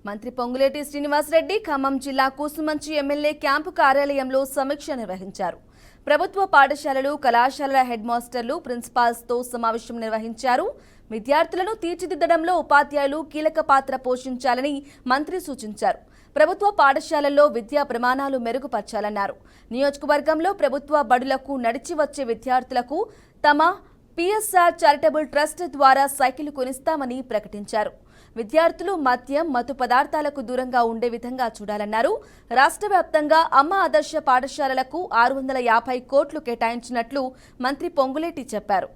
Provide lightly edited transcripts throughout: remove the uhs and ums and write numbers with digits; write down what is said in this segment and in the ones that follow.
మంత్రి పొంగులేటి శ్రీనివాసరెడ్డి ఖమ్మం జిల్లా Kusumanchi MLA camp కార్యాలయంలో సమీక్ష నిర్వహించారు. ప్రభుత్వ పాఠశాలలు, కళాశాలల హెడ్ మాస్టర్లు, ప్రిన్సిపాల్స్తో సమావేశం నిర్వహించారు. విద్యార్థులను తీర్చిదిద్దడంలో ఉపాధ్యాయులు కీలక పాత్ర పోషించాలని మంత్రి సూచించారు. ప్రభుత్వ పాఠశాలల్లో విద్యా ప్రమాణాలు మెరుగుపరచాలన్నారు. నియోజకవర్గంలో ప్రభుత్వ బడులకు నడిచి వచ్చే విద్యార్థులకు తమ పిఎస్ఆర్ చారిటబుల్ ట్రస్ట్ ద్వారా సైకిల్ కొనిస్తామని ప్రకటించారు. విద్యార్థులు మద్యం, మత్తు పదార్థాలకు దూరంగా ఉండే విధంగా చూడాలన్నారు. రాష్ట్ర వ్యాప్తంగా అమ్మ ఆదర్శ పాఠశాలలకు 650 కోట్లు కేటాయించినట్లు మంత్రి పొంగులేటి చెప్పారు.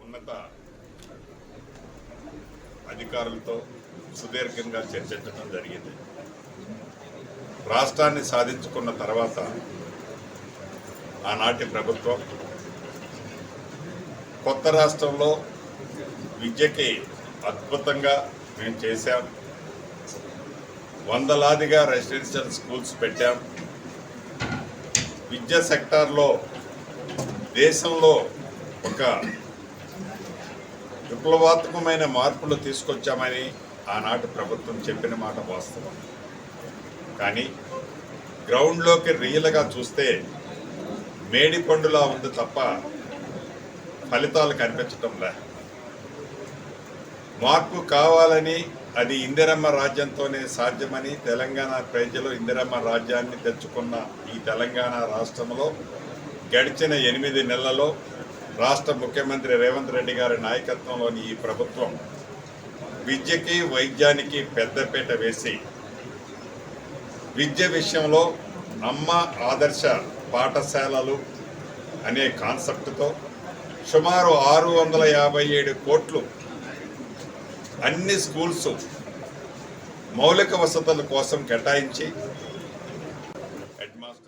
ఉన్నత అధికారులతో సుదీర్ఘంగా చర్చించడం జరిగింది. రాష్ట్రాన్ని సాధించుకున్న తర్వాత ఆనాటి ప్రభుత్వం కొత్త రాష్ట్రంలో విద్యకి అద్భుతంగా మేము చేశాం. వందలాదిగా రెసిడెన్షియల్ స్కూల్స్ పెట్టాం. విద్యా సెక్టార్లో దేశంలో ఒక విప్లవాత్మకమైన మార్పులు తీసుకొచ్చామని ఆనాటి ప్రభుత్వం చెప్పిన మాట వాస్తవం. కానీ గ్రౌండ్లోకి రియల్గా చూస్తే మేడి పండులా ఉంది తప్ప ఫలితాలు కనిపించటం లే. మార్పు కావాలని అది ఇందిరమ్మ రాజ్యంతోనే సాధ్యమని తెలంగాణ ప్రజలు ఇందిరమ్మ రాజ్యాన్ని తెచ్చుకున్న ఈ తెలంగాణ రాష్ట్రంలో గడిచిన 8 నెలల్లో రాష్ట్ర ముఖ్యమంత్రి రేవంత్ రెడ్డి గారి నాయకత్వంలోని ఈ ప్రభుత్వం విద్యకి, వైద్యానికి పెద్దపీట వేసి విద్య విషయంలో అమ్మ ఆదర్శ పాఠశాలలు అనే కాన్సెప్ట్తో సుమారు 657 కోట్లు అన్ని స్కూల్స్ మౌలిక వసతుల కోసం కేటాయించి హెడ్ మాస్టర్